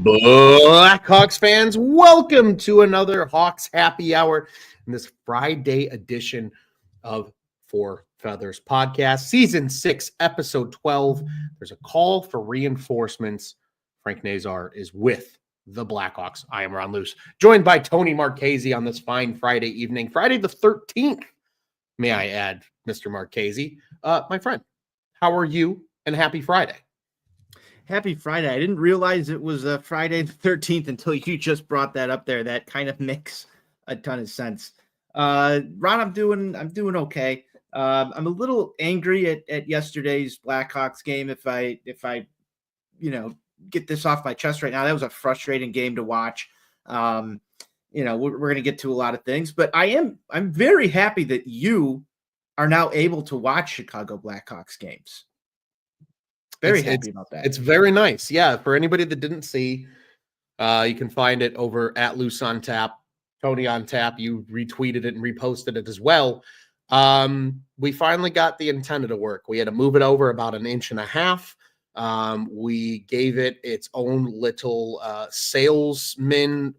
Blackhawks fans, welcome to another Hawks Happy Hour in this Friday edition of Four Feathers Podcast, Season 6, Episode 12. There's a call for reinforcements. Frank Nazar is with the Blackhawks. I am Ron Luce, joined by Tony Marchese on this fine Friday evening, Friday the 13th, may I add, Mr. Marchese. My friend, how are you, and happy Friday? Happy Friday. I didn't realize it was Friday the 13th until you just brought that up there. That kind of makes a ton of sense. Ron, I'm doing okay. I'm a little angry at yesterday's Blackhawks game. If I get this off my chest right now, that was a frustrating game to watch. We're going to get to a lot of things, but I'm very happy that you are now able to watch Chicago Blackhawks games. Very happy about that. It's very nice. Yeah. For anybody that didn't see, you can find it over at Luce on Tap, Tony on Tap. You retweeted it and reposted it as well. We finally got the antenna to work. We had to move it over about 1.5 inches. We gave it its own little salesman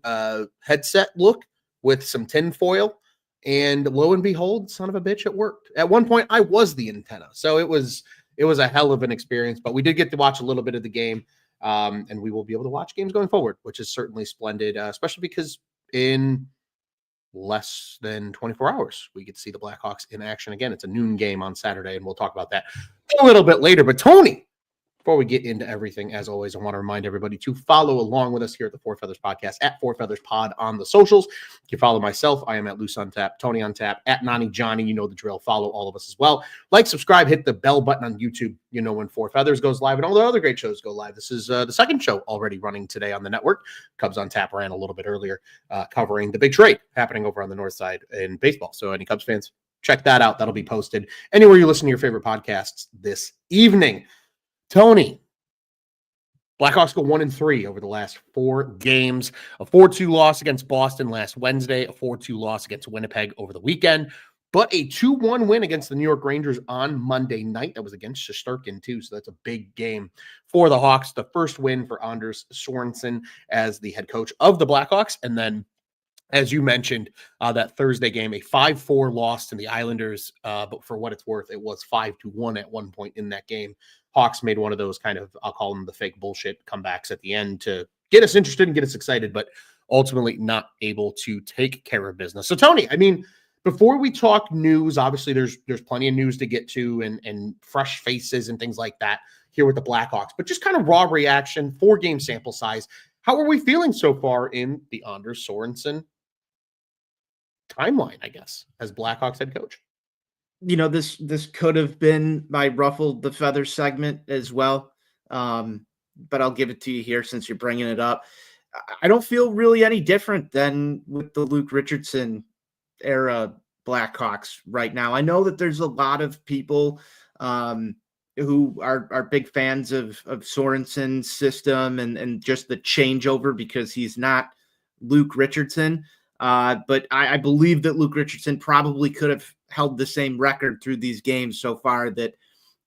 headset look with some tin foil. And lo and behold, son of a bitch, it worked. At one point, I was the antenna. So it was a hell of an experience, but we did get to watch a little bit of the game, and we will be able to watch games going forward, which is certainly splendid, especially because in less than 24 hours, we get to see the Blackhawks in action again. It's a noon game on Saturday, and we'll talk about that a little bit later. But Tony, before we get into everything, as always, I want to remind everybody to follow along with us here at the Four Feathers Podcast at Four Feathers Pod on the socials. You can follow myself. I am at Luce on Tap, Tony on Tap, at Nani Johnny. You know the drill. Follow all of us as well. Like, subscribe, hit the bell button on YouTube. You know when Four Feathers goes live and all the other great shows go live. This is the second show already running today on the network. Cubs on Tap ran a little bit earlier, covering the big trade happening over on the north side in baseball. So any Cubs fans, check that out. That'll be posted anywhere you listen to your favorite podcasts this evening. Tony, Blackhawks go 1-3 over the last 4 games. A 4-2 loss against Boston last Wednesday, a 4-2 loss against Winnipeg over the weekend, but a 2-1 win against the New York Rangers on Monday night. That was against Shesterkin too, so that's a big game for the Hawks. The first win for Anders Sorensen as the head coach of the Blackhawks, and then, as you mentioned, that Thursday game, a 5-4 loss to the Islanders, but for what it's worth, it was 5-1 at one point in that game. Hawks made one of those kind of, I'll call them the fake bullshit comebacks at the end to get us interested and get us excited, but ultimately not able to take care of business. So, Tony, I mean, before we talk news, obviously there's plenty of news to get to and fresh faces and things like that here with the Blackhawks, but just kind of raw reaction, 4-game sample size. How are we feeling so far in the Anders Sorensen timeline, I guess, as Blackhawks head coach? This could have been my ruffled the feathers segment as well, but I'll give it to you here since you're bringing it up. I don't feel really any different than with the Luke Richardson era Blackhawks right now. I know that there's a lot of people who are big fans of Sorensen's system and just the changeover because he's not Luke Richardson. But I believe that Luke Richardson probably could have held the same record through these games so far that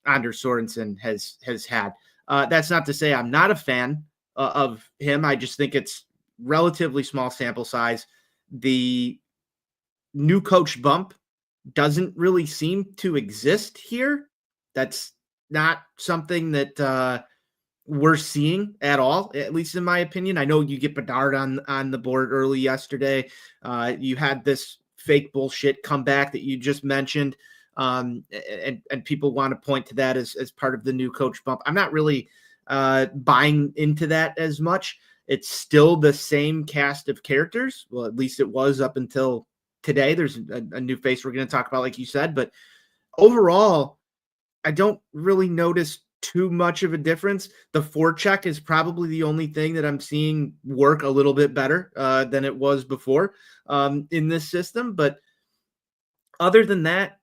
Anders Sorensen has had. That's not to say I'm not a fan of him. I just think it's relatively small sample size. The new coach bump doesn't really seem to exist here. That's not something that we're seeing at all, at least in my opinion. I know you get Bedard on the board early yesterday. You had this fake bullshit comeback that you just mentioned. And people want to point to that as part of the new coach bump. I'm not really buying into that as much. It's still the same cast of characters. Well, at least it was up until today. There's a new face we're going to talk about, like you said, but overall, I don't really notice too much of a difference. The forecheck is probably the only thing that I'm seeing work a little bit better than it was before in this system. But other than that,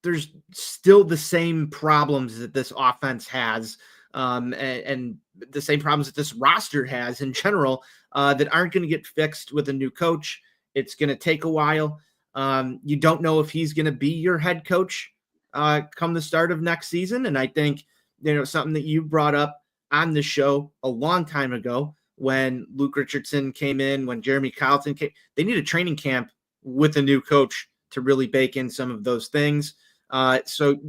there's still the same problems that this offense has and the same problems that this roster has in general that aren't going to get fixed with a new coach. It's going to take a while. You don't know if he's going to be your head coach come the start of next season. And I think, something that you brought up on the show a long time ago when Luke Richardson came in, when Jeremy Carlton came. They need a training camp with a new coach to really bake in some of those things. The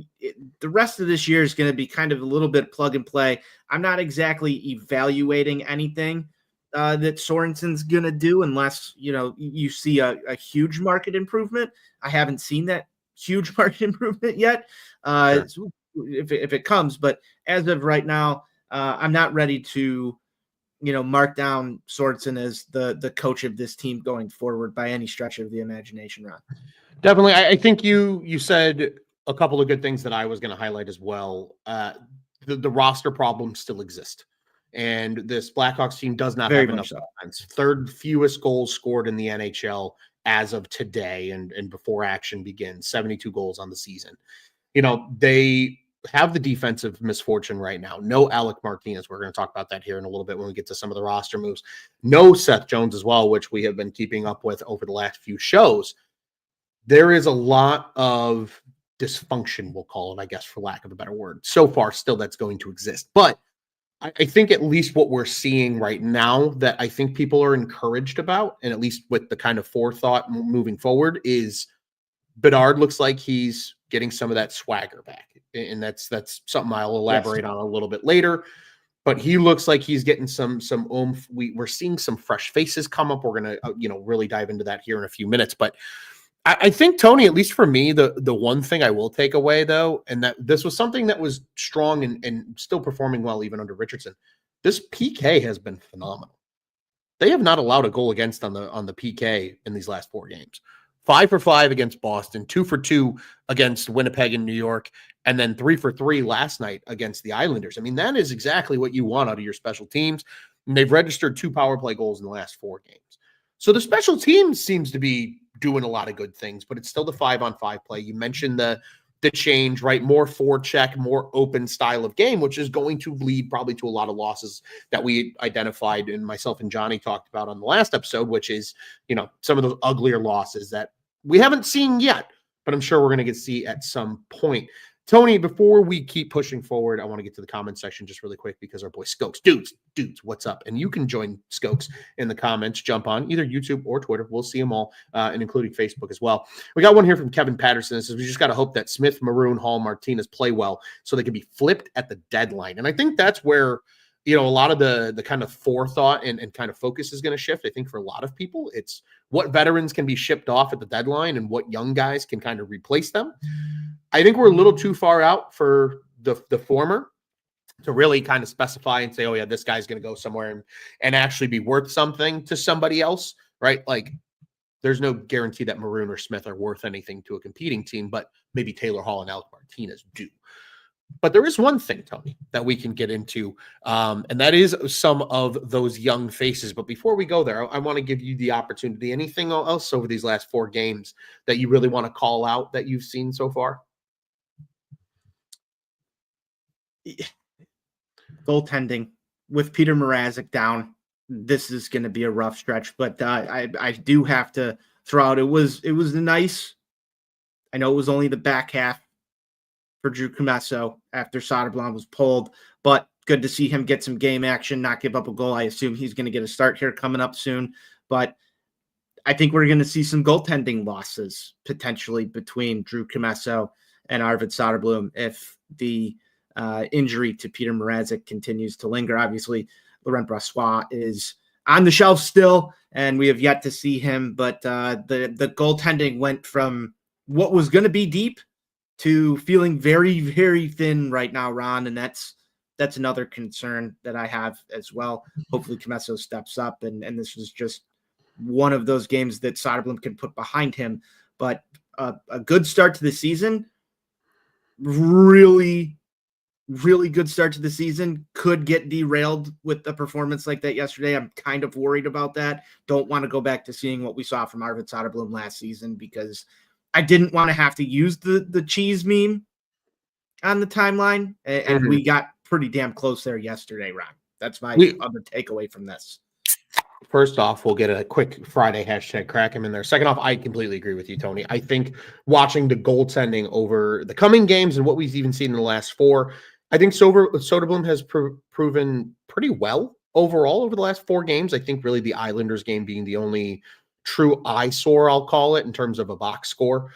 rest of this year is going to be kind of a little bit plug and play. I'm not exactly evaluating anything that Sorensen's going to do unless, you see a huge market improvement. I haven't seen that huge market improvement yet. Sure. So if it comes, but as of right now, I'm not ready to, mark down Sorensen as the coach of this team going forward by any stretch of the imagination, Ron. Definitely. I think you said a couple of good things that I was going to highlight as well. The roster problems still exist. And this Blackhawks team does not have enough offense. Third fewest goals scored in the NHL as of today and before action begins. 72 goals on the season. They have the defensive misfortune right now. No Alec Martinez. We're going to talk about that here in a little bit when we get to some of the roster moves. No Seth Jones as well, which we have been keeping up with over the last few shows. There is a lot of dysfunction, we'll call it, I guess, for lack of a better word. So far, still that's going to exist. But I think at least what we're seeing right now that I think people are encouraged about, and at least with the kind of forethought moving forward, is Bedard looks like he's getting some of that swagger back. And that's something I'll elaborate on a little bit later. But he looks like he's getting some oomph. We're seeing some fresh faces come up. We're going to, really dive into that here in a few minutes. But I think, Tony, at least for me, the one thing I will take away, though, and that this was something that was strong and still performing well even under Richardson, this PK has been phenomenal. They have not allowed a goal against on the PK in these last 4 games. 5 for 5 against Boston, 2 for 2 against Winnipeg and New York, and then 3 for 3 last night against the Islanders. I mean, that is exactly what you want out of your special teams. And they've registered 2 power play goals in the last 4 games. So the special teams seems to be doing a lot of good things, but it's still the 5-on-5 play. You mentioned the change, right? More forecheck, more open style of game, which is going to lead probably to a lot of losses that we identified and myself and Johnny talked about on the last episode, which is, some of those uglier losses that we haven't seen yet, but I'm sure we're going to see at some point. Tony, before we keep pushing forward, I want to get to the comment section just really quick because our boy Skokes, dudes, what's up? And you can join Skokes in the comments, jump on either YouTube or Twitter. We'll see them all, and including Facebook as well. We got one here from Kevin Patterson. It says, we just got to hope that Smith, Maroon, Hall, Martinez play well so they can be flipped at the deadline. And I think that's where, a lot of the kind of forethought and kind of focus is going to shift. I think for a lot of people, it's what veterans can be shipped off at the deadline and what young guys can kind of replace them. I think we're a little too far out for the former to really kind of specify and say, oh yeah, this guy's going to go somewhere and actually be worth something to somebody else, right? Like there's no guarantee that Maroon or Smith are worth anything to a competing team, but maybe Taylor Hall and Alec Martinez do. But there is one thing, Tony, that we can get into, and that is some of those young faces. But before we go there, I want to give you the opportunity. Anything else over these last 4 games that you really want to call out that you've seen so far? Goaltending with Peter Mrazek down. This is going to be a rough stretch, but I do have to throw out. It was nice. I know it was only the back half for Drew Commesso after Soderblom was pulled, but good to see him get some game action, not give up a goal. I assume he's going to get a start here coming up soon, but I think we're going to see some goaltending losses potentially between Drew Commesso and Arvid Soderblom if the injury to Peter Mrazek continues to linger. Obviously, Laurent Brossoit is on the shelf still, and we have yet to see him, but the goaltending went from what was going to be deep to feeling very, very thin right now, Ron, and that's another concern that I have as well. Hopefully Commesso steps up, and this was just one of those games that Soderblom can put behind him, but a good start to the season, really, really good start to the season, could get derailed with a performance like that yesterday. I'm kind of worried about that. Don't want to go back to seeing what we saw from Arvid Soderblom last season because I didn't want to have to use the cheese meme on the timeline, and we got pretty damn close there yesterday, Ron. That's my other takeaway from this. First off, we'll get a quick Friday hashtag crack him in there. Second off, I completely agree with you, Tony. I think watching the goaltending over the coming games and what we've even seen in the last 4, I think Soderblom has proven pretty well overall over the last 4 games. I think really the Islanders game being the only true eyesore, I'll call it, in terms of a box score.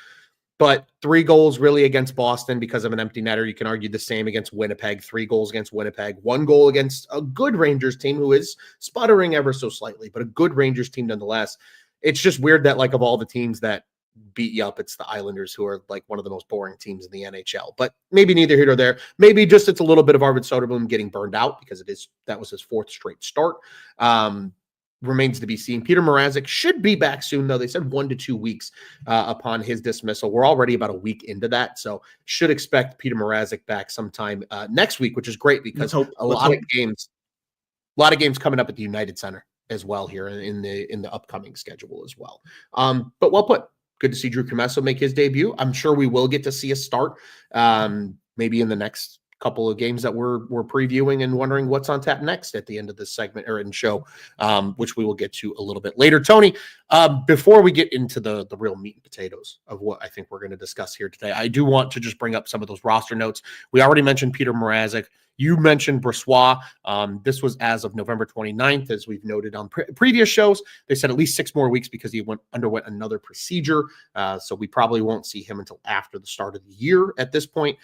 But 3 goals really against Boston because of an empty netter. You can argue the same against Winnipeg. 3 goals against Winnipeg. 1 goal against a good Rangers team who is sputtering ever so slightly, but a good Rangers team nonetheless. It's just weird that, like, of all the teams that beat you up, it's the Islanders who are like one of the most boring teams in the NHL. But maybe neither here nor there. Maybe just it's a little bit of Arvid Soderblom getting burned out because that was his 4th straight start. Remains to be seen. Peter Mrazek should be back soon, though. They said 1 to 2 weeks upon his dismissal. We're already about a week into that, so should expect Peter Mrazek back sometime next week, which is great because a lot of games coming up at the United Center as well here in the upcoming schedule as well. But well put. Good to see Drew Commesso make his debut. I'm sure we will get to see a start maybe in the next couple of games that we're previewing and wondering what's on tap next at the end of this segment or in show, which we will get to a little bit later. Tony, before we get into the real meat and potatoes of what I think we're going to discuss here today, I do want to just bring up some of those roster notes. We already mentioned Peter Mrazek. You mentioned Brossoit. This was as of November 29th, as we've noted on previous shows. They said at least 6 more weeks because he underwent another procedure. So we probably won't see him until after the start of the year at this point.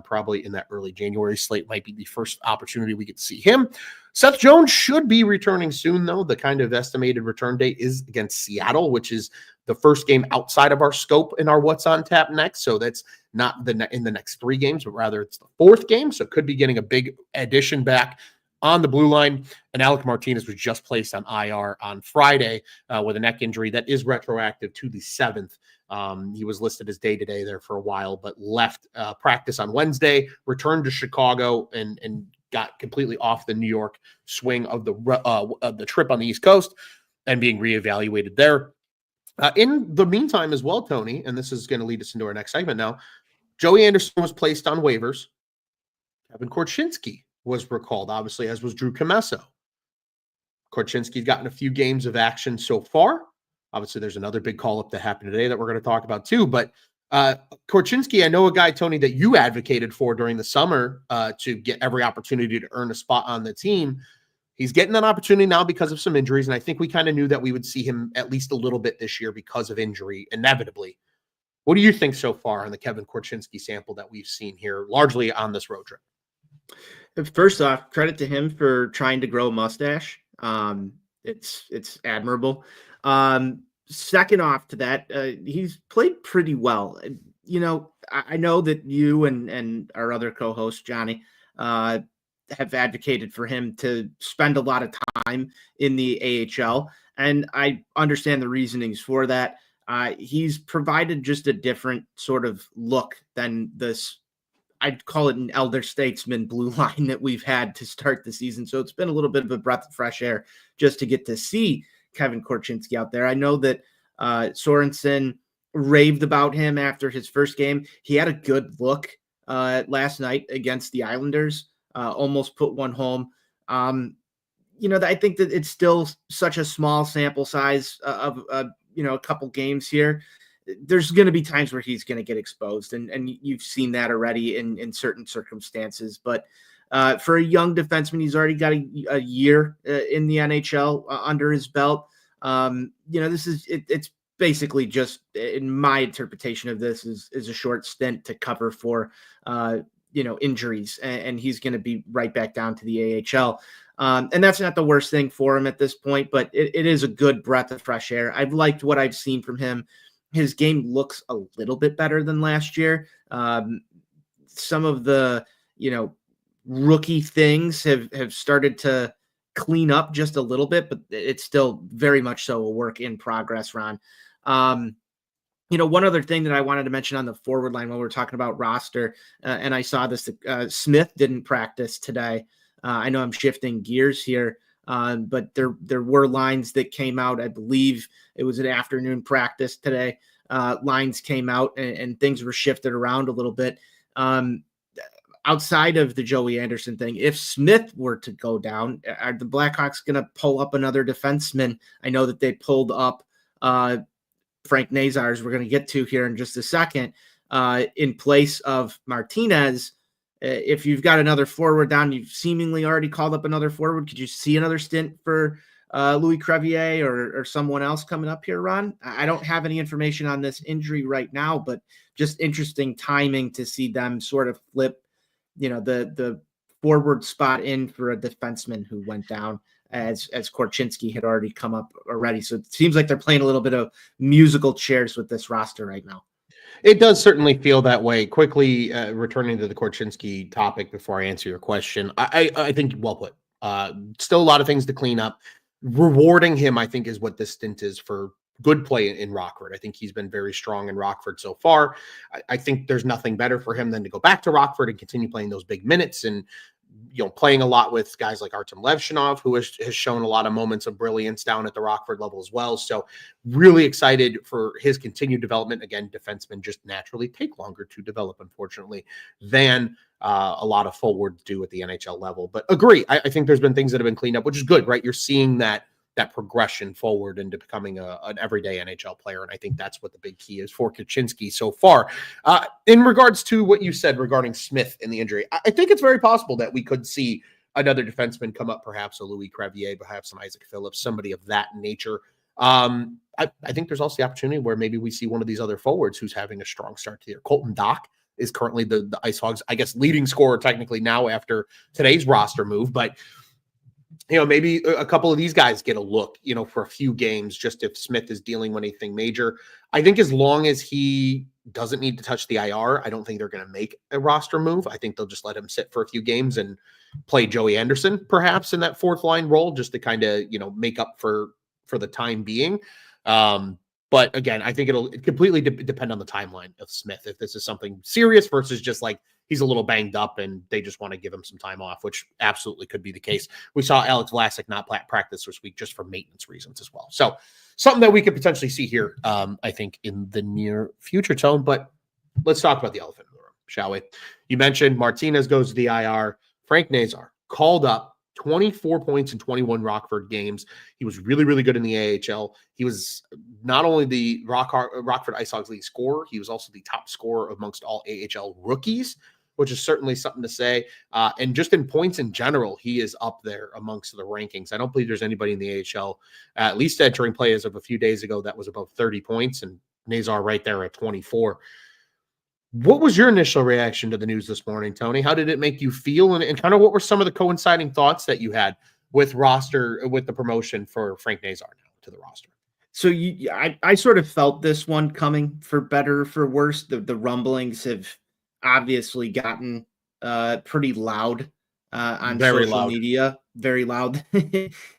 Probably in that early January slate might be the first opportunity we get to see him. Seth Jones should be returning soon, though. The kind of estimated return date is against Seattle, which is the first game outside of our scope in our What's on Tap next. So that's not in the next 3 games, but rather it's the 4th game. So could be getting a big addition back on the blue line. And Alec Martinez was just placed on IR on Friday with a neck injury that is retroactive to the 7th. He was listed as day-to-day there for a while, but left practice on Wednesday, returned to Chicago, and got completely off the New York swing of the trip on the East Coast and being reevaluated there. In the meantime as well, Tony, and this is going to lead us into our next segment now, Joey Anderson was placed on waivers. Kevin Korchinski was recalled, obviously, as was Drew Commesso. Korchinski's gotten a few games of action so far. Obviously, there's another big call-up that happened today that we're going to talk about too. But Korchinski, I know a guy, Tony, that you advocated for during the summer to get every opportunity to earn a spot on the team. He's getting an opportunity now because of some injuries, and I think we kind of knew that we would see him at least a little bit this year because of injury, inevitably. What do you think so far on the Kevin Korchinski sample that we've seen here, largely on this road trip? First off, credit to him for trying to grow a mustache. It's admirable. Second off to that, he's played pretty well. You know, I know that you and our other co-host, Johnny, have advocated for him to spend a lot of time in the AHL, and I understand the reasonings for that. He's provided just a different sort of look than this, I'd call it an elder statesman blue line that we've had to start the season. So it's been a little bit of a breath of fresh air just to get to see Kevin Korchinski out there. I know that Sorensen raved about him after his first game. He had a good look last night against the Islanders, almost put one home. You know, I think that it's still such a small sample size of a couple games here. There's going to be times where he's going to get exposed, and you've seen that already in certain circumstances. But for a young defenseman, he's already got a year in the NHL under his belt. It's basically just, in my interpretation of this, is a short stint to cover for injuries, and he's going to be right back down to the AHL. And that's not the worst thing for him at this point, but it is a good breath of fresh air. I've liked what I've seen from him. His game looks a little bit better than last year. Some of the, rookie things have started to clean up just a little bit, but it's still very much so a work in progress, Ron. One other thing that I wanted to mention on the forward line while we're talking about roster, and I saw this, Smith didn't practice today. I know I'm shifting gears here, but there were lines that came out. I believe it was an afternoon practice today. Lines came out and things were shifted around a little bit. Outside of the Joey Anderson thing, if Smith were to go down, are the Blackhawks going to pull up another defenseman? I know that they pulled up Frank Nazar, as we're going to get to here in just a second, in place of Martinez. If you've got another forward down, you've seemingly already called up another forward. Could you see another stint for Louis Crevier or someone else coming up here, Ron? I don't have any information on this injury right now, but just interesting timing to see them sort of flip, the forward spot in for a defenseman who went down as Korchinski had already come up already. So it seems like they're playing a little bit of musical chairs with this roster right now. It does certainly feel that way. Quickly returning to the Korchinski topic before I answer your question, I think well put. Still a lot of things to clean up. Rewarding him, I think, is what this stint is for good play in Rockford. I think he's been very strong in Rockford so far. I think there's nothing better for him than to go back to Rockford and continue playing those big minutes and playing a lot with guys like Artem Levshinov, who has shown a lot of moments of brilliance down at the Rockford level as well. So really excited for his continued development. Again, defensemen just naturally take longer to develop, unfortunately, than a lot of forwards do at the NHL level. But agree, I think there's been things that have been cleaned up, which is good, right? You're seeing that progression forward into becoming an everyday NHL player. And I think that's what the big key is for Kaczynski so far. In regards to what you said regarding Smith and the injury, I think it's very possible that we could see another defenseman come up, perhaps a Louis Crevier, perhaps an Isaac Phillips, somebody of that nature. I think there's also the opportunity where maybe we see one of these other forwards who's having a strong start to the year. Colton Dock is currently the Ice Hogs, I guess, leading scorer technically now after today's roster move, but maybe a couple of these guys get a look, for a few games, just if Smith is dealing with anything major. I think as long as he doesn't need to touch the IR, I don't think they're going to make a roster move. I think they'll just let him sit for a few games and play Joey Anderson, perhaps in that fourth line role, just to kind of, make up for the time being. But again, I think it'll completely depend on the timeline of Smith. If this is something serious versus just like he's a little banged up and they just want to give him some time off, which absolutely could be the case. We saw Alex Vlasic not practice this week just for maintenance reasons as well. So something that we could potentially see here, I think, in the near future, Tone. But let's talk about the elephant in the room, shall we? You mentioned Martinez goes to the IR. Frank Nazar called up 24 points in 21 Rockford games. He was really, really good in the AHL. He was not only the Rockford Ice Hogs league scorer, he was also the top scorer amongst all AHL rookies, which is certainly something to say. And just in points in general, he is up there amongst the rankings. I don't believe there's anybody in the AHL, at least entering play as of a few days ago, that was above 30 points, and Nazar right there at 24. What was your initial reaction to the news this morning, Tony? How did it make you feel? And kind of what were some of the coinciding thoughts that you had with the promotion for Frank Nazar now to the roster? So I sort of felt this one coming, for better or for worse. The rumblings have obviously gotten pretty loud on social media. Very loud.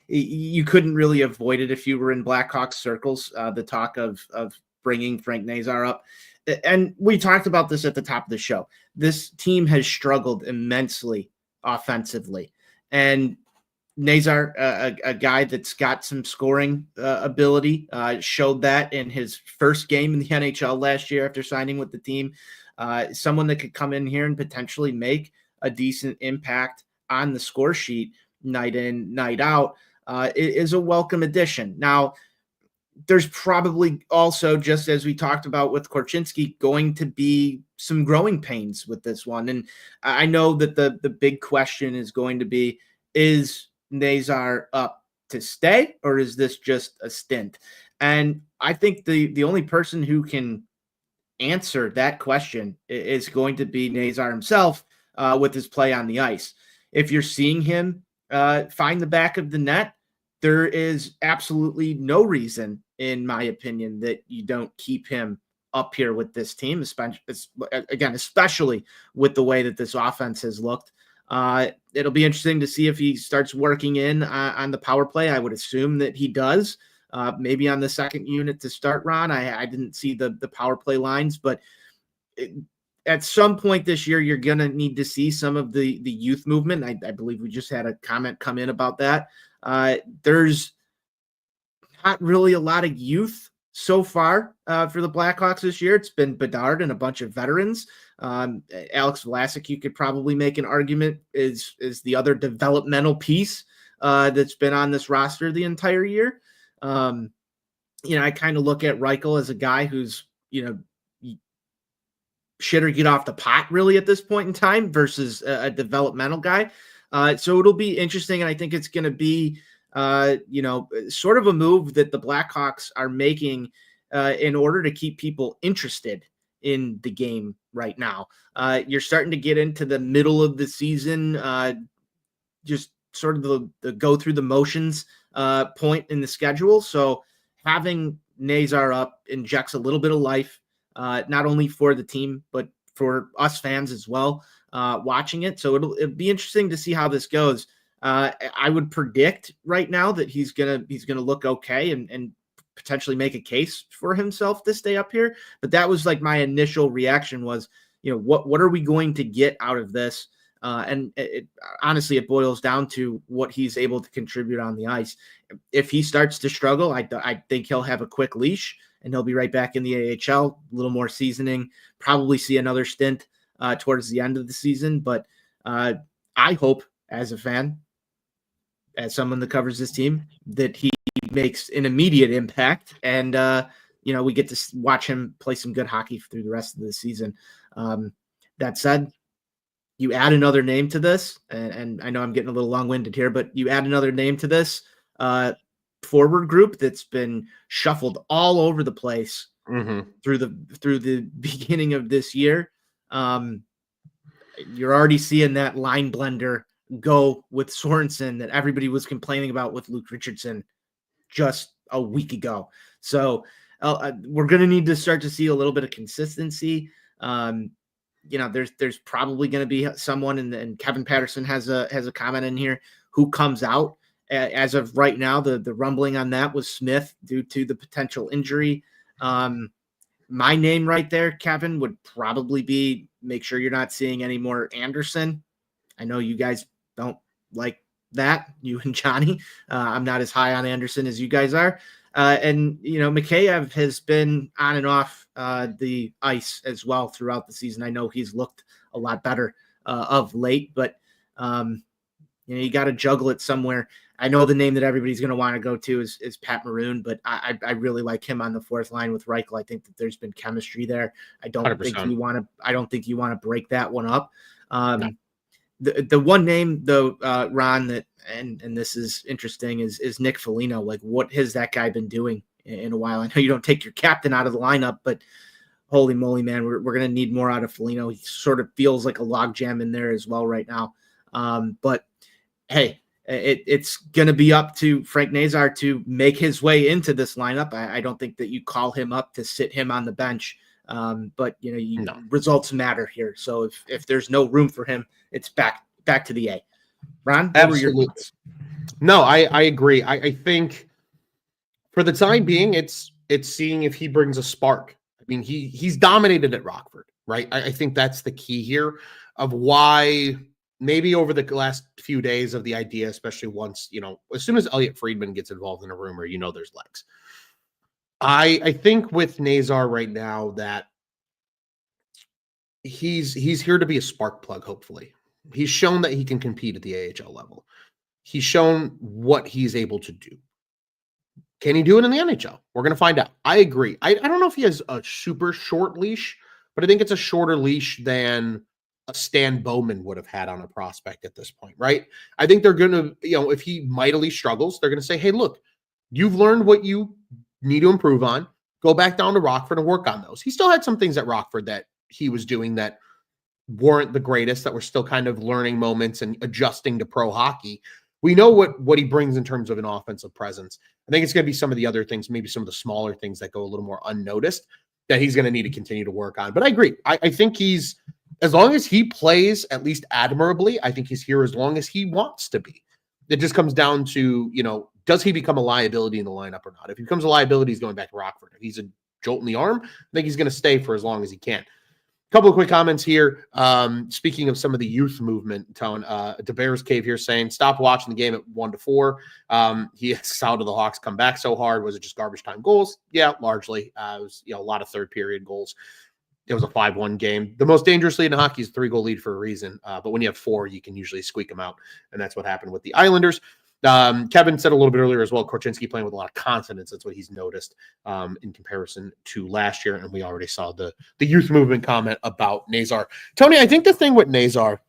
You couldn't really avoid it if you were in Blackhawks circles, the talk of bringing Frank Nazar up. And we talked about this at the top of the show. This team has struggled immensely offensively. And Nazar, a guy that's got some scoring ability, showed that in his first game in the NHL last year after signing with the team. Someone that could come in here and potentially make a decent impact on the score sheet night in, night out, is a welcome addition. Now, there's probably also, just as we talked about with Korchinski, going to be some growing pains with this one. And I know that the big question is going to be, is Nazar up to stay, or is this just a stint? And I think the only person who can answer that question is going to be Nazar himself with his play on the ice. If you're seeing him find the back of the net, there is absolutely no reason, in my opinion, that you don't keep him up here with this team, especially with the way that this offense has looked. It'll be interesting to see if he starts working in on the power play. I would assume that he does, maybe on the second unit to start, Ron. I didn't see the power play lines, but at some point this year, you're going to need to see some of the youth movement. I believe we just had a comment come in about that. There's not really a lot of youth so far for the Blackhawks this year. It's been Bedard and a bunch of veterans. Alex Vlasic, you could probably make an argument, is the other developmental piece that's been on this roster the entire year. I kind of look at Reichel as a guy who's, shit or get off the pot really at this point in time versus a developmental guy. So it'll be interesting. And I think it's going to be, sort of a move that the Blackhawks are making in order to keep people interested in the game right now. You're starting to get into the middle of the season, just sort of the go through the motions point in the schedule. So having Nazar up injects a little bit of life, not only for the team, but for us fans as well, watching it. So it'll be interesting to see how this goes. I would predict right now that he's gonna look okay and potentially make a case for himself to stay up here. But that was like my initial reaction was, what are we going to get out of this? And honestly, it boils down to what he's able to contribute on the ice. If he starts to struggle, I think he'll have a quick leash and he'll be right back in the AHL, a little more seasoning, probably see another stint towards the end of the season. But I hope, as a fan, as someone that covers this team, that he makes an immediate impact and, we get to watch him play some good hockey through the rest of the season. That said, you add another name to this, and I know I'm getting a little long-winded here, but you add another name to this forward group that's been shuffled all over the place through the beginning of this year. You're already seeing that line blender go with Sorensen that everybody was complaining about with Luke Richardson just a week ago. So we're going to need to start to see a little bit of consistency. There's probably going to be someone, and Kevin Patterson has a comment in here, who comes out. As of right now, the rumbling on that was Smith due to the potential injury. My name right there, Kevin, would probably be, make sure you're not seeing any more Anderson. I know you guys don't like that, you and Johnny. I'm not as high on Anderson as you guys are. And Mikheyev has been on and off the ice as well throughout the season. I know he's looked a lot better of late, but you got to juggle it somewhere. I know the name that everybody's going to want to go to is Pat Maroon, but I really like him on the fourth line with Reichel. I think that there's been chemistry there. I don't 100%. think you want to break that one up. No. The one name though, Ron, that and this is interesting is Nick Foligno. Like, what has that guy been doing in a while? I know you don't take your captain out of the lineup, but holy moly, man, we're going to need more out of Foligno. He sort of feels like a logjam in there as well right now. But hey, it's going to be up to Frank Nazar to make his way into this lineup. I don't think that you call him up to sit him on the bench. But results matter here. So if there's no room for him, it's back to the A. Ron, what were your thoughts? No, I agree. I think for the time being, it's seeing if he brings a spark. I mean, he's dominated at Rockford, right? I think that's the key here of why maybe over the last few days of the idea, especially once, as soon as Elliot Friedman gets involved in a rumor, there's legs. I think with Nazar right now that he's here to be a spark plug, hopefully. He's shown that he can compete at the AHL level. He's shown what he's able to do. Can he do it in the NHL? We're going to find out. I agree. I don't know if he has a super short leash, but I think it's a shorter leash than a Stan Bowman would have had on a prospect at this point, right? I think they're going to, if he mightily struggles, they're going to say, hey, look, you've learned what you need to improve on. Go back down to Rockford and work on those. He still had some things at Rockford that he was doing that weren't the greatest, that were still kind of learning moments and adjusting to pro hockey. We know what he brings in terms of an offensive presence. I think it's going to be some of the other things, maybe some of the smaller things that go a little more unnoticed that he's going to need to continue to work on. But I agree. I think as long as he plays at least admirably, I think he's here as long as he wants to be. It just comes down to, does he become a liability in the lineup or not? If he becomes a liability, he's going back to Rockford. If he's a jolt in the arm, I think he's going to stay for as long as he can. A couple of quick comments here. Speaking of some of the youth movement, Tone, the Bears Cave here saying, stop watching the game at 1-4. He asks, how did the Hawks come back so hard? Was it just garbage time goals? Yeah, largely. It was a lot of third period goals. It was a 5-1 game. The most dangerous lead in hockey is a 3-goal lead for a reason. But when you have 4, you can usually squeak them out. And that's what happened with the Islanders. Kevin said a little bit earlier as well, Korchinski playing with a lot of confidence. That's what he's noticed in comparison to last year. And we already saw the youth movement comment about Nazar. Tony, I think the thing with Nazar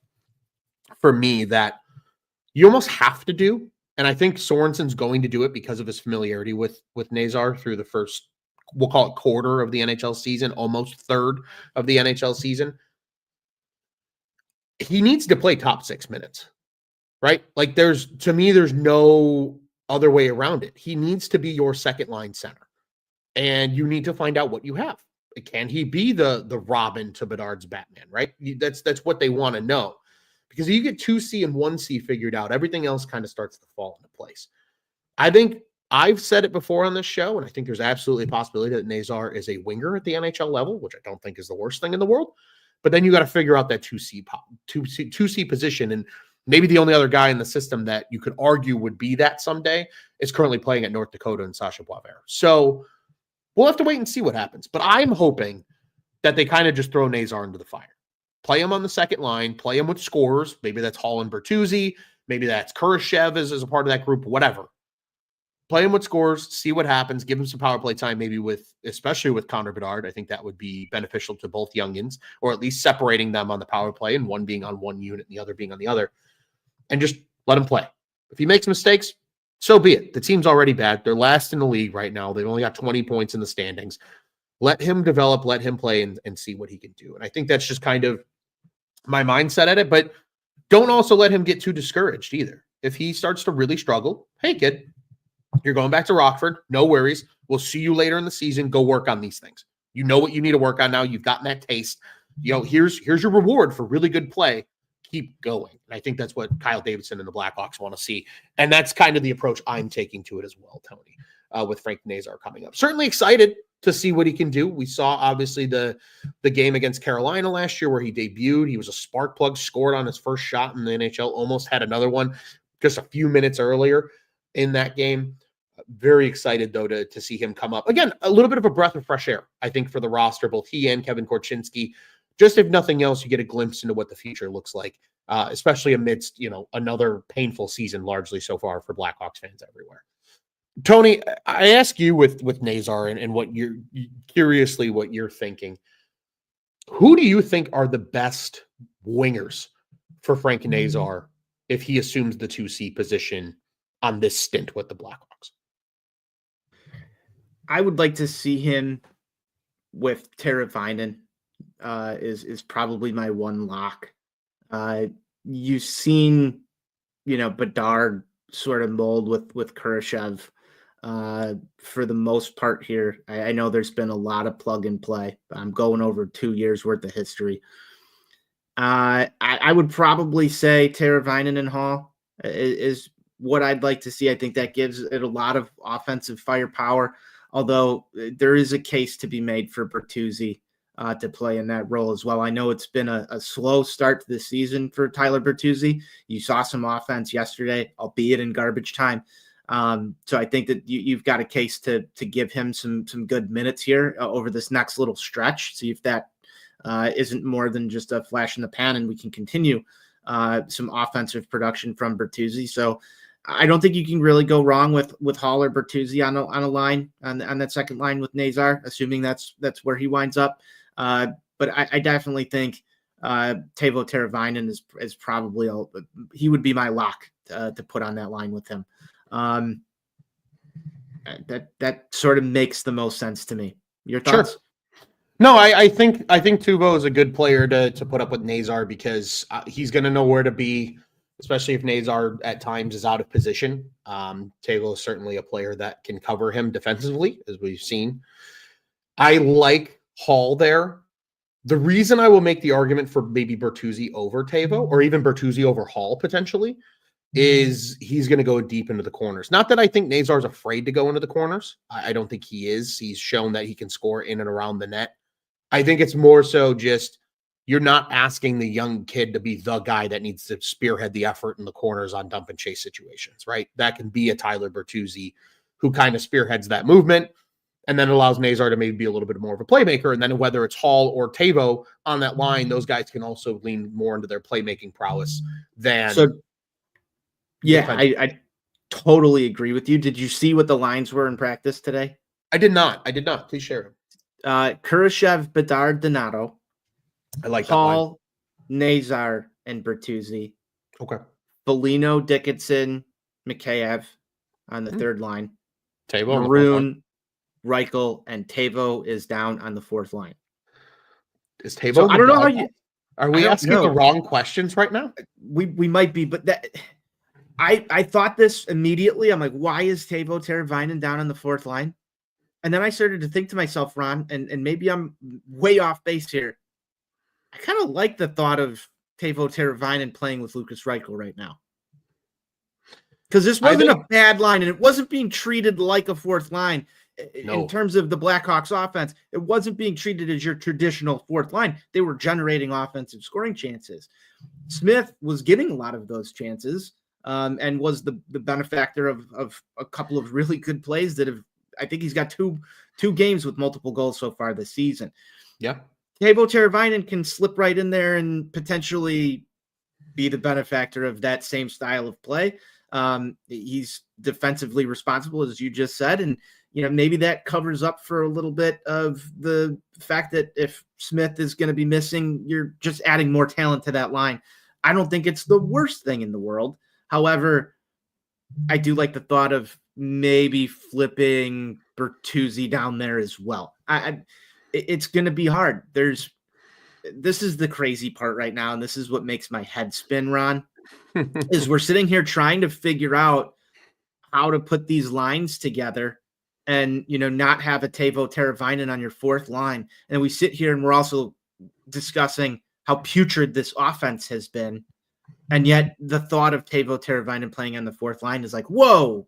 for me that you almost have to do, and I think Sorensen's going to do it because of his familiarity with Nazar through the first, we'll call it quarter of the NHL season, almost third of the NHL season. He needs to play top 6 minutes. Right? Like to me, there's no other way around it. He needs to be your second line center. And you need to find out what you have. Can he be the Robin to Bedard's Batman, right? That's what they want to know. Because if you get 2C and 1C figured out, everything else kind of starts to fall into place. I think I've said it before on this show, and I think there's absolutely a possibility that Nazar is a winger at the NHL level, which I don't think is the worst thing in the world. But then you got to figure out that 2C position. And maybe the only other guy in the system that you could argue would be that someday is currently playing at North Dakota and Sasha Boisvert. So we'll have to wait and see what happens. But I'm hoping that they kind of just throw Nazar into the fire. Play him on the second line, play him with scorers. Maybe that's Hall and Bertuzzi. Maybe that's Kurashev as a part of that group, whatever. Play him with scores, see what happens, give him some power play time, maybe especially with Connor Bedard. I think that would be beneficial to both youngins, or at least separating them on the power play and one being on one unit and the other being on the other. And just let him play. If he makes mistakes, so be it. The team's already bad. They're last in the league right now. They've only got 20 points in the standings. Let him develop, let him play and see what he can do. And I think that's just kind of my mindset at it. But don't also let him get too discouraged either. If he starts to really struggle, hey, kid, you're going back to Rockford. No worries. We'll see you later in the season. Go work on these things. You know what you need to work on now. You've gotten that taste. Here's your reward for really good play. Keep going. And I think that's what Kyle Davidson and the Blackhawks want to see. And that's kind of the approach I'm taking to it as well, Tony, with Frank Nazar coming up. Certainly excited to see what he can do. We saw, obviously, the game against Carolina last year where he debuted. He was a spark plug, scored on his first shot in the NHL, almost had another one just a few minutes earlier in that game. Very excited, though, to see him come up. Again, a little bit of a breath of fresh air, I think, for the roster, both he and Kevin Korchinski. Just if nothing else, you get a glimpse into what the future looks like, especially amidst, another painful season largely so far for Blackhawks fans everywhere. Tony, I ask you with Nazar and what you're curiously what you're thinking. Who do you think are the best wingers for Frank Nazar if he assumes the 2C position on this stint with the Blackhawks? I would like to see him with Teravainen. Is probably my one lock. You've seen, Bedard sort of mold with Kurashev for the most part here. I know there's been a lot of plug and play. I'm going over 2 years worth of history. I would probably say Teravainen and Hall is what I'd like to see. I think that gives it a lot of offensive firepower, although there is a case to be made for Bertuzzi to play in that role as well. I know it's been a slow start to the season for Tyler Bertuzzi. You saw some offense yesterday, albeit in garbage time. So I think that you've got a case to give him some good minutes here over this next little stretch. See if that isn't more than just a flash in the pan, and we can continue some offensive production from Bertuzzi. So I don't think you can really go wrong with Hall or Bertuzzi on a line on that second line with Nazar, assuming that's where he winds up. But I definitely think Teuvo Teravainen is probably he would be my lock to put on that line with him. That sort of makes the most sense to me. Your thoughts? Sure. No, I think Teuvo is a good player to put up with Nazar because he's going to know where to be, especially if Nazar at times is out of position. Teuvo is certainly a player that can cover him defensively, as we've seen. I like Hall there. The reason I will make the argument for maybe Bertuzzi over Teuvo, or even Bertuzzi over Hall potentially, is he's going to go deep into the corners. Not that I think Nazar's afraid to go into the corners. I don't think he is. He's shown that he can score in and around the net. I think it's more so just you're not asking the young kid to be the guy that needs to spearhead the effort in the corners on dump and chase situations, right? That can be a Tyler Bertuzzi who kind of spearheads that movement and then allows Nazar to maybe be a little bit more of a playmaker. And then whether it's Hall or Teuvo on that line, those guys can also lean more into their playmaking prowess than. So, yeah, totally agree with you. Did you see what the lines were in practice today? I did not. Please share them. Kurashev, Bedard, Donato, I like that line. Paul, Nazar, and Bertuzzi. Okay. Foligno, Dickinson, Mikheyev on the third line. Tavo on the fourth line. Maroon, Reichel, and Tavo is down on the fourth line. Is Tavo? So I don't know how you. Are we asking the wrong questions right now? We might be, but that I thought this immediately. I'm like, why is Tavo Teravainen down on the fourth line? And then I started to think to myself, Ron, and maybe I'm way off base here. I kind of like the thought of Tavo Teravainen playing with Lucas Reichel right now. Because this wasn't a bad line, and it wasn't being treated like a fourth line. In terms of the Blackhawks offense, it wasn't being treated as your traditional fourth line. They were generating offensive scoring chances. Smith was getting a lot of those chances and was the benefactor of a couple of really good plays that have, I think he's got two games with multiple goals so far this season. Yeah. Tavo Teravainen can slip right in there and potentially be the benefactor of that same style of play. He's defensively responsible, as you just said, and maybe that covers up for a little bit of the fact that if Smith is going to be missing, you're just adding more talent to that line. I don't think it's the worst thing in the world. However, I do like the thought of maybe flipping Bertuzzi down there as well. It's going to be hard. This is the crazy part right now, and this is what makes my head spin, Ron, is we're sitting here trying to figure out how to put these lines together and, not have a Tavo Teravainen on your fourth line. And we sit here and we're also discussing how putrid this offense has been. And yet the thought of Tavo Teravainen playing on the fourth line is like, whoa.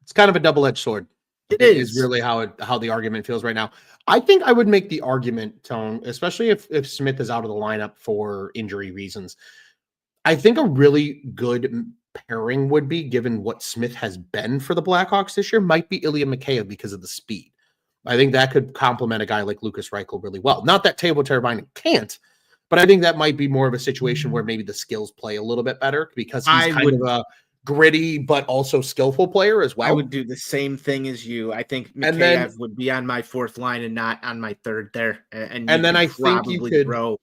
It's kind of a double-edged sword. It is really how the argument feels right now. I think I would make the argument, Tone, especially if Smith is out of the lineup for injury reasons. I think a really good pairing would be, given what Smith has been for the Blackhawks this year, might be Ilya Mikheyev because of the speed. I think that could complement a guy like Lucas Reichel really well. Not that Tavo Teravainen can't, but I think that might be more of a situation where maybe the skills play a little bit better because he's kind of a gritty but also skillful player as well. I would do the same thing as you. I think Mikheyev would be on my fourth line and not on my third there. And then I think you could throw.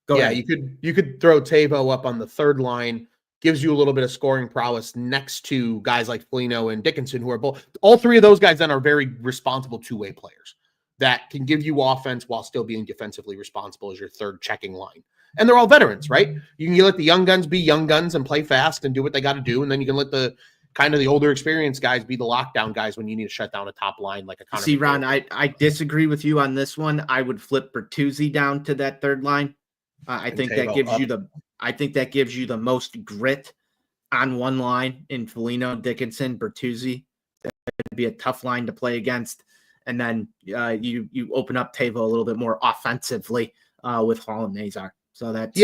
You could throw Tavo up on the third line. Gives you a little bit of scoring prowess next to guys like Foligno and Dickinson, who are all three of those guys then are very responsible two-way players that can give you offense while still being defensively responsible as your third checking line. And they're all veterans, right? You can let the young guns be young guns and play fast and do what they got to do. And then you can let the kind of the older experienced guys be the lockdown guys when you need to shut down a top line like a Connor. See, Ron, I disagree with you on this one. I would flip Bertuzzi down to that third line. I think that gives you the most grit on one line in Foligno, Dickinson, Bertuzzi. That would be a tough line to play against. And then you open up Tavo a little bit more offensively with Hall and Nazar. So that's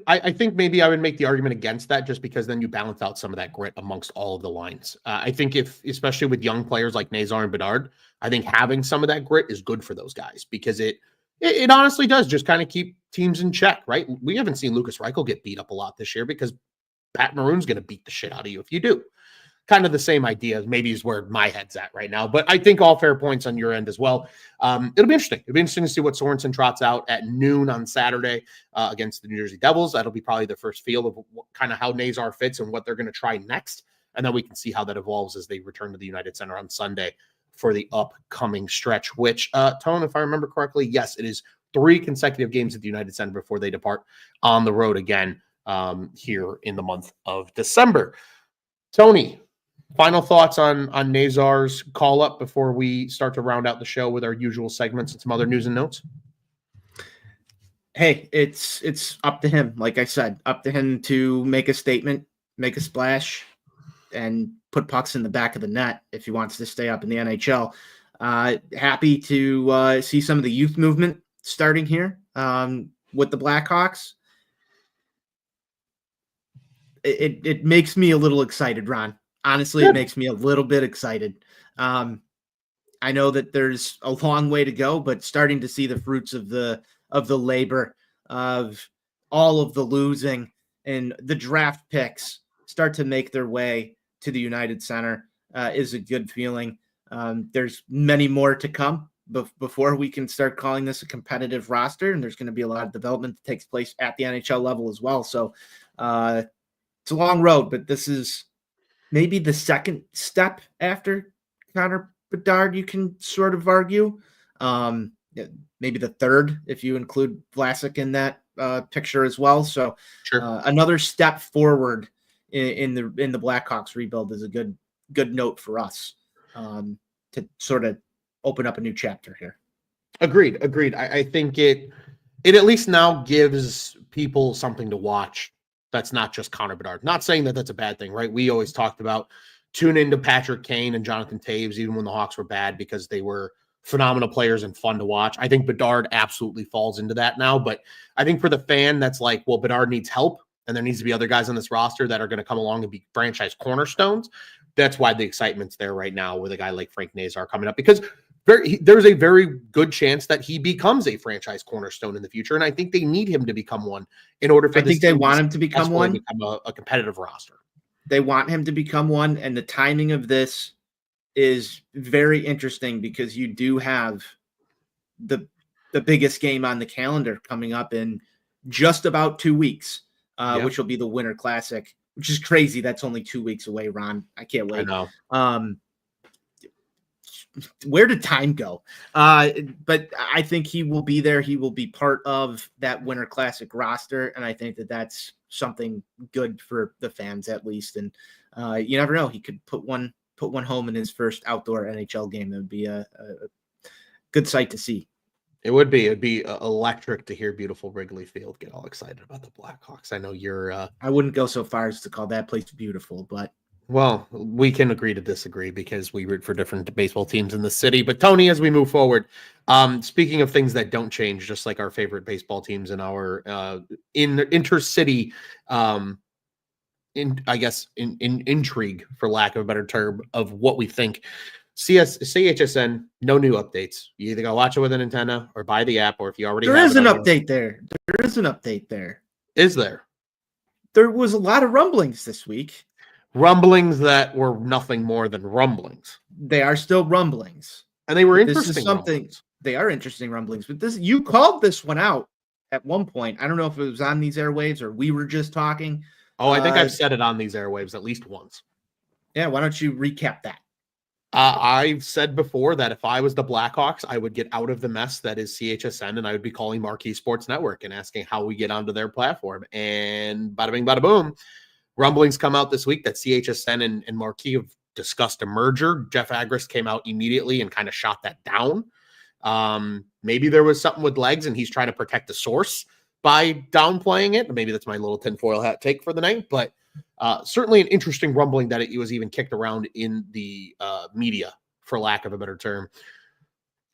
I think maybe I would make the argument against that just because then you balance out some of that grit amongst all of the lines. I think especially with young players like Nazar and Bedard, I think having some of that grit is good for those guys because it honestly does just kind of keep teams in check, right? We haven't seen Lucas Reichel get beat up a lot this year because Pat Maroon's going to beat the shit out of you if you do. Kind of the same idea, maybe is where my head's at right now. But I think all fair points on your end as well. It'll be interesting. It'll be interesting to see what Sorensen trots out at noon on Saturday against the New Jersey Devils. That'll be probably the first feel of kind of how Nazar fits and what they're going to try next. And then we can see how that evolves as they return to the United Center on Sunday for the upcoming stretch, which, Tone, if I remember correctly, yes, it is 3 consecutive games at the United Center before they depart on the road again here in the month of December. Tony, final thoughts on Nazar's call-up before we start to round out the show with our usual segments and some other news and notes? Hey, it's up to him. Like I said, up to him to make a statement, make a splash, and put pucks in the back of the net if he wants to stay up in the NHL. Happy to see some of the youth movement starting here with the Blackhawks. It makes me a little excited, Ron. Honestly, it makes me a little bit excited. I know that there's a long way to go, but starting to see the fruits of the labor of all of the losing and the draft picks start to make their way to the United Center is a good feeling. There's many more to come before we can start calling this a competitive roster, and there's going to be a lot of development that takes place at the NHL level as well. So it's a long road, but this is maybe the second step after Connor Bedard, you can sort of argue. Maybe the third if you include Vlasic in that picture as well. So Sure. another step forward in the Blackhawks rebuild is a good note for us to sort of open up a new chapter here. Agreed. I think it at least now gives people something to watch. That's not just Connor Bedard. Not saying that that's a bad thing, right? We always talked about tune into Patrick Kane and Jonathan Taves, even when the Hawks were bad, because they were phenomenal players and fun to watch. I think Bedard absolutely falls into that now. But I think for the fan that's like, well, Bedard needs help, and there needs to be other guys on this roster that are going to come along and be franchise cornerstones. That's why the excitement's there right now with a guy like Frank Nazar coming up, because there's a very good chance that he becomes a franchise cornerstone in the future. And I think they need him to become one in order for I think they want him to become one, become a competitive roster. They want him to become one. And the timing of this is very interesting because you do have the biggest game on the calendar coming up in just about 2 weeks, which will be the Winter Classic, which is crazy. That's only 2 weeks away, Ron. I can't wait. I know. Where did time go? But I think he will be there. He will be part of that Winter Classic roster. And I think that that's something good for the fans at least. And you never know. He could put one home in his first outdoor NHL game. That would be a good sight to see. It would be. It'd be electric to hear beautiful Wrigley Field get all excited about the Blackhawks. I know you're. I wouldn't go so far as to call that place beautiful, but. Well, we can agree to disagree because we root for different baseball teams in the city. But Tony, as we move forward, speaking of things that don't change, just like our favorite baseball teams in our intercity, intrigue, for lack of a better term, of what we think. CHSN, no new updates. You either go watch it with an antenna or buy the app, or if you already there is an update there. There is an update there. Is there? There was a lot of rumblings this week. Rumblings that were nothing more than rumblings. They are still rumblings. And they were interesting. This is something. Rumblings. They are interesting rumblings. But this, you called this one out at one point. I don't know if it was on these airwaves or we were just talking. Oh, I think I've said it on these airwaves at least once. Yeah, why don't you recap that? I've said before that if I was the Blackhawks, I would get out of the mess that is CHSN, and I would be calling Marquee Sports Network and asking how we get onto their platform. And bada bing, bada boom. Rumblings come out this week that CHSN and Marquee have discussed a merger. Jeff Agrest came out immediately and kind of shot that down. Maybe there was something with legs and he's trying to protect the source by downplaying it. Maybe that's my little tinfoil hat take for the night, but certainly an interesting rumbling that it was even kicked around in the media, for lack of a better term.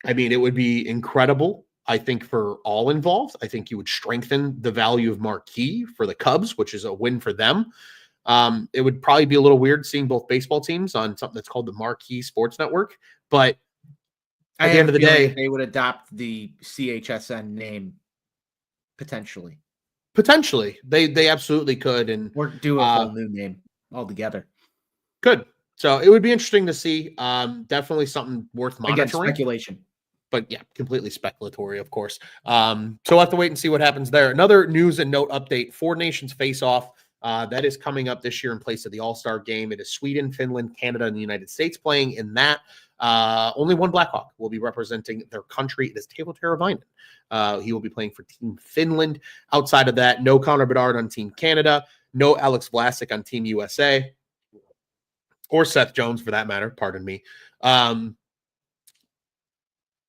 I mean, it would be incredible, I think, for all involved. I think you would strengthen the value of Marquee for the Cubs, which is a win for them. It would probably be a little weird seeing both baseball teams on something that's called the Marquee Sports Network, but at the end of the day, they would adopt the CHSN name potentially. Potentially, they absolutely could, and or do a whole new name altogether. Good. So it would be interesting to see. Definitely something worth monitoring. Again, speculation. But yeah, completely speculatory, of course. So we'll have to wait and see what happens there. Another news and note update: Four Nations Face-Off. That is coming up this year in place of the All-Star Game. It is Sweden, Finland, Canada, and the United States playing in that. Only one Blackhawk will be representing their country. It is Teuvo Teravainen. He will be playing for Team Finland. Outside of that, no Connor Bedard on Team Canada, no Alex Vlasic on Team USA, or Seth Jones for that matter. Pardon me.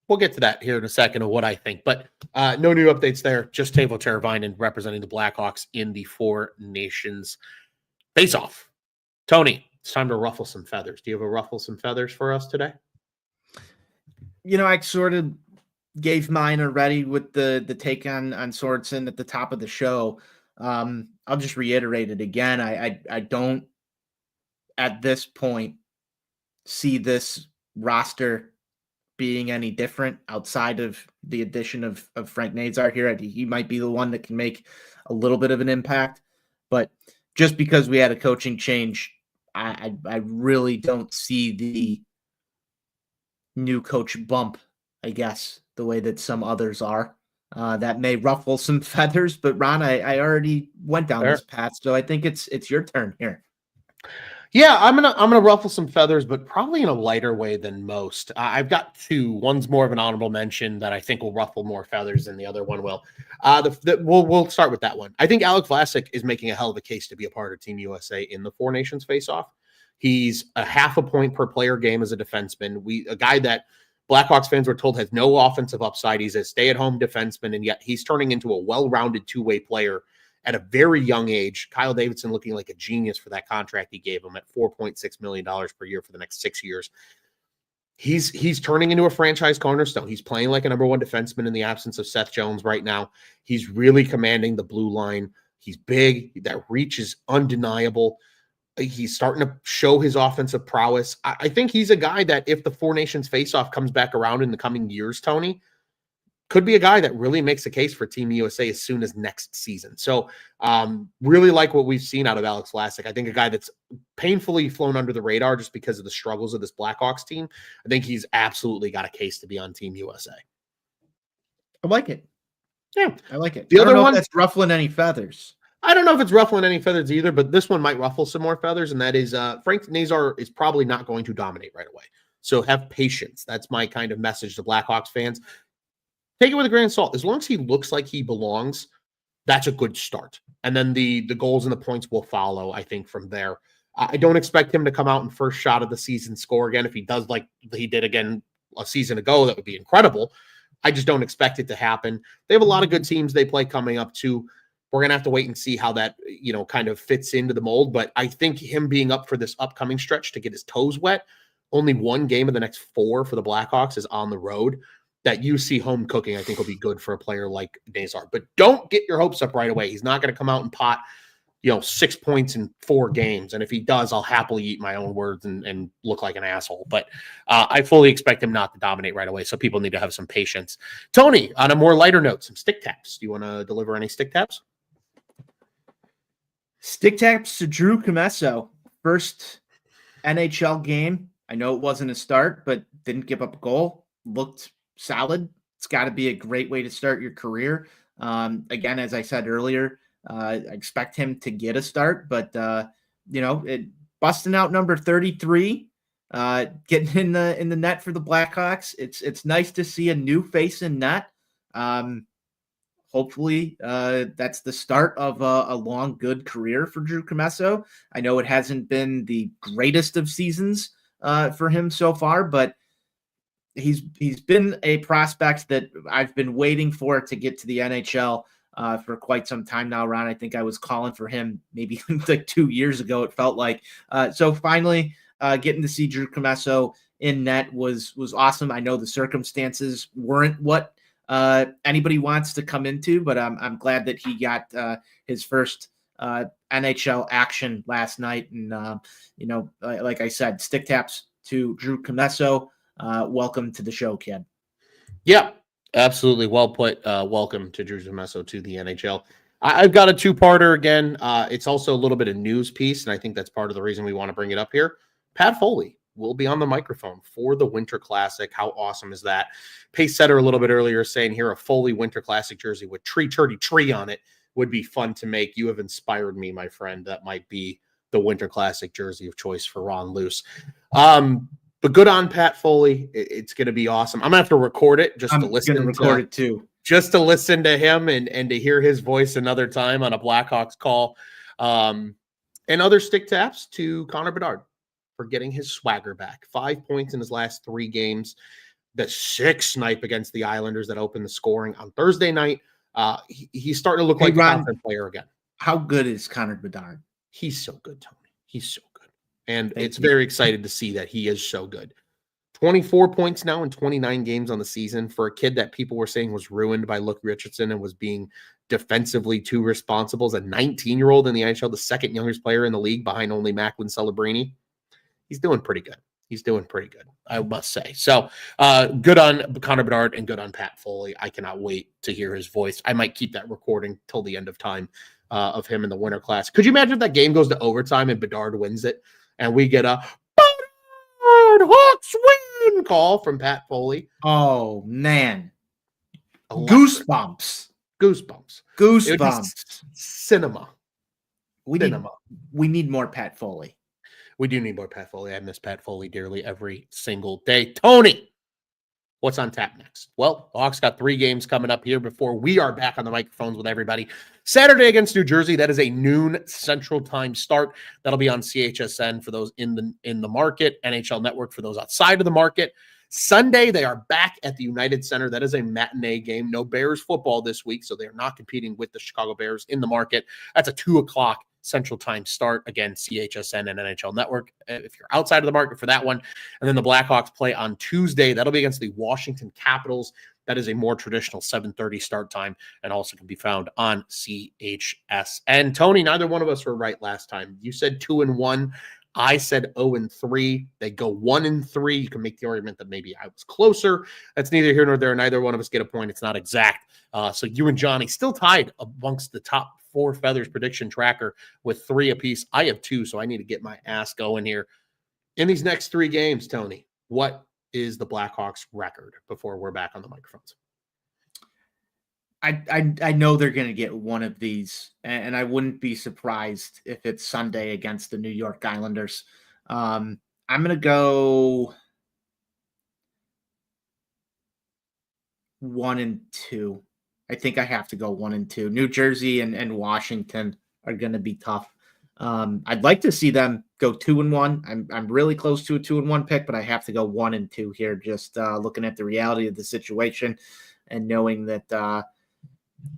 We'll get to that here in a second of what I think, but no new updates there. Just Teuvo Teravainen representing the Blackhawks in the Four Nations Face-Off. Tony, it's time to ruffle some feathers. Do you have a ruffle some feathers for us today? You know, I sort of gave mine already with the take on Sorensen at the top of the show. I'll just reiterate it again. I don't at this point see this roster being any different outside of the addition of Frank Nazar here. He might be the one that can make a little bit of an impact, but just because we had a coaching change, I really don't see the new coach bump, I guess, the way that some others are. That may ruffle some feathers, but Ron, I already went down this path, so I think it's your turn here. Yeah, I'm gonna ruffle some feathers, but probably in a lighter way than most. I've got two. One's more of an honorable mention that I think will ruffle more feathers than the other one will. We'll start with that one. I think Alex Vlasic is making a hell of a case to be a part of Team USA in the Four Nations face-off. He's a half a point per player game as a defenseman. A guy that Blackhawks fans were told has no offensive upside. He's a stay-at-home defenseman, and yet he's turning into a well-rounded two-way player at a very young age. Kyle Davidson looking like a genius for that contract he gave him at $4.6 million per year for the next 6 years. He's turning into a franchise cornerstone. He's playing like a number one defenseman in the absence of Seth Jones right now. He's really commanding the blue line. He's big. That reach is undeniable. He's starting to show his offensive prowess. I think he's a guy that if the Four Nations face-off comes back around in the coming years, Tony, could be a guy that really makes a case for Team USA as soon as next season. So really like what we've seen out of Alex Vlasic. I think a guy that's painfully flown under the radar just because of the struggles of this Blackhawks team. I think he's absolutely got a case to be on Team USA. I like it. Yeah. I like it. The other one that's ruffling any feathers. I don't know if it's ruffling any feathers either, but this one might ruffle some more feathers, and that is Frank Nazar is probably not going to dominate right away. So have patience. That's my kind of message to Blackhawks fans. Take it with a grain of salt. As long as he looks like he belongs, that's a good start. And then the goals and the points will follow, I think, from there. I don't expect him to come out and first shot of the season score again. If he does like he did again a season ago, that would be incredible. I just don't expect it to happen. They have a lot of good teams they play coming up too. We're going to have to wait and see how that, kind of fits into the mold. But I think him being up for this upcoming stretch to get his toes wet, only one game of the next 4 for the Blackhawks is on the road. That UC home cooking, I think, will be good for a player like Nazar. But don't get your hopes up right away. He's not going to come out and pot, 6 points in 4 games. And if he does, I'll happily eat my own words and look like an asshole. But I fully expect him not to dominate right away. So people need to have some patience. Tony, on a more lighter note, some stick taps. Do you want to deliver any stick taps? Stick taps to Drew Commesso. First NHL game. I know it wasn't a start, but didn't give up a goal. Looked solid. It's got to be a great way to start your career. Again, as I said earlier, I expect him to get a start, but busting out number 33, getting in the net for the Blackhawks. It's nice to see a new face in net. Hopefully, that's the start of a long, good career for Drew Commesso. I know it hasn't been the greatest of seasons for him so far, but he's been a prospect that I've been waiting for to get to the NHL for quite some time now, Ron. I think I was calling for him maybe like 2 years ago, it felt like. So finally, getting to see Drew Commesso in net was awesome. I know the circumstances weren't what anybody wants to come into, but I'm glad that he got his first NHL action last night. And, like I said, stick taps to Drew Commesso. Welcome to the show, kid. Yeah, absolutely. Well put. Welcome to Drew Commesso to the NHL. I've got a 2-parter again. It's also a little bit of news piece, and I think that's part of the reason we want to bring it up here. Pat Foley will be on the microphone for the Winter Classic. How awesome is that? Pace Setter a little bit earlier saying here a Foley Winter Classic jersey with tree on it would be fun to make. You have inspired me, my friend. That might be the Winter Classic jersey of choice for Ron Luce. But good on Pat Foley. It's going to be awesome. I'm going to have to record it just to listen. I'm going to record it too. Just to listen to him and to hear his voice another time on a Blackhawks call. And other stick taps to Connor Bedard for getting his swagger back. 5 points in his last 3 games. The 6 snipe against the Islanders that opened the scoring on Thursday night. He's starting to look like Ron, a confident player again. How good is Connor Bedard? He's so good, Tony. He's so good. And it's very excited to see that he is so good. 24 points now in 29 games on the season for a kid that people were saying was ruined by Luke Richardson and was being defensively too responsible as a 19-year-old in the NHL, the second youngest player in the league behind only Macklin Celebrini. He's doing pretty good. I must say. So good on Connor Bedard and good on Pat Foley. I cannot wait to hear his voice. I might keep that recording till the end of time of him in the Winter Class. Could you imagine if that game goes to overtime and Bedard wins it and we get a Bedard Hawks win call from Pat Foley? Oh, man. Electric. Goosebumps. It would be cinema. We need more Pat Foley. We do need more Pat Foley. I miss Pat Foley dearly every single day. Tony, what's on tap next? Well, the Hawks got 3 games coming up here before we are back on the microphones with everybody. Saturday against New Jersey. That is a noon Central Time start. That'll be on CHSN for those in the market, NHL Network for those outside of the market. Sunday, they are back at the United Center. That is a matinee game. No Bears football this week, so they are not competing with the Chicago Bears in the market. That's a 2:00 Central Time start. Again, CHSN and NHL Network if you're outside of the market for that one. And then the Blackhawks play on Tuesday. That'll be against the Washington Capitals. That is a more traditional 7:30 start time and also can be found on CHSN. Tony, neither one of us were right last time. You said 2-1. I said 0-3. They go 1-3. You can make the argument that maybe I was closer. That's neither here nor there. Neither one of us get a point. It's not exact. So you and Johnny still tied amongst the top 4 Feathers prediction tracker with 3 apiece. I have 2, so I need to get my ass going here. In these next 3 games, Tony, what is the Blackhawks record before we're back on the microphones? I know they're going to get one of these, and I wouldn't be surprised if it's Sunday against the New York Islanders. I'm going to go 1-2. I think I have to go 1-2. New Jersey and Washington are going to be tough. I'd like to see them go 2-1. I'm really close to a 2-1 pick, but I have to go 1-2 here. Just looking at the reality of the situation and knowing that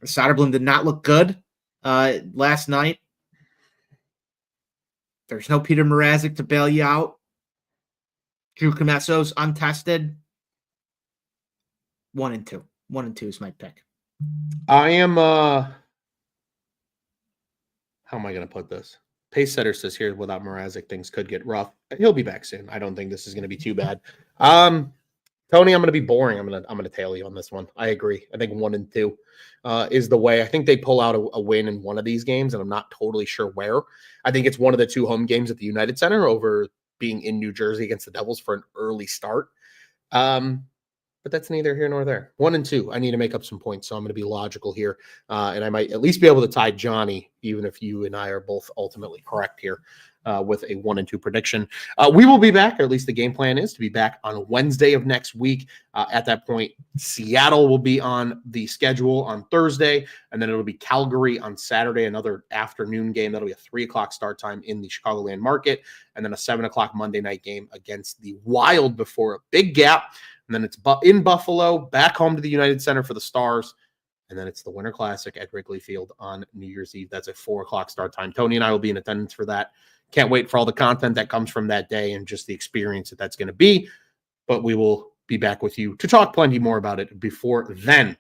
Soderblom did not look good last night. There's no Peter Mrazek to bail you out. Drew Comesso's untested. 1-2. 1-2 is my pick. I am how am I going to put this? Pace Setter says here without Mrazek things could get rough. He'll be back soon. I don't think this is going to be too bad. Tony, I'm going to be boring. I'm going to tail you on this one. I agree. I think 1-2 is the way. I think they pull out a win in one of these games, and I'm not totally sure where. I think it's one of the 2 home games at the United Center over being in New Jersey against the Devils for an early start. But that's neither here nor there. 1-2. I need to make up some points, so I'm going to be logical here, and I might at least be able to tie Johnny, even if you and I are both ultimately correct here. With a 1-2 prediction. We will be back, or at least the game plan is to be back on Wednesday of next week. At that point, Seattle will be on the schedule on Thursday, and then it'll be Calgary on Saturday, another afternoon game. That'll be a 3:00 start time in the Chicagoland market, and then a 7:00 Monday night game against the Wild before a big gap. And then it's in Buffalo, back home to the United Center for the Stars. And then it's the Winter Classic at Wrigley Field on New Year's Eve. That's a 4:00 start time. Tony and I will be in attendance for that. Can't wait for all the content that comes from that day and just the experience that's going to be. But we will be back with you to talk plenty more about it before then.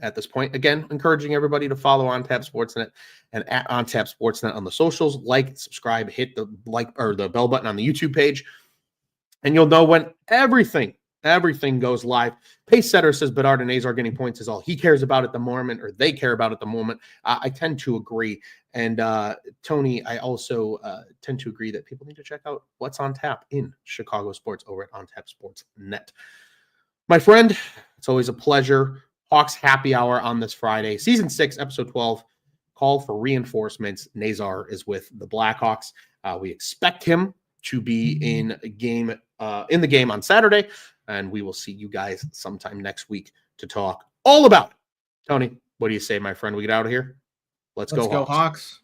At this point, again, encouraging everybody to follow On Tap Sportsnet and at On Tap Sportsnet on the socials. Like, subscribe, hit the like or the bell button on the YouTube page, and you'll know when everything goes live. Pace Setter says Bedard and Nazar getting points is all he cares about at the moment, or they care about at the moment. I tend to agree. And Tony, I also tend to agree that people need to check out what's on tap in Chicago sports over at OnTapSportsNet. My friend, it's always a pleasure. Hawks Happy Hour on this Friday. Season 6, Episode 12, Call for Reinforcements. Nazar is with the Blackhawks. We expect him to be in the game on Saturday, and we will see you guys sometime next week to talk all about it. Tony, what do you say, my friend? We get out of here? Let's go Hawks.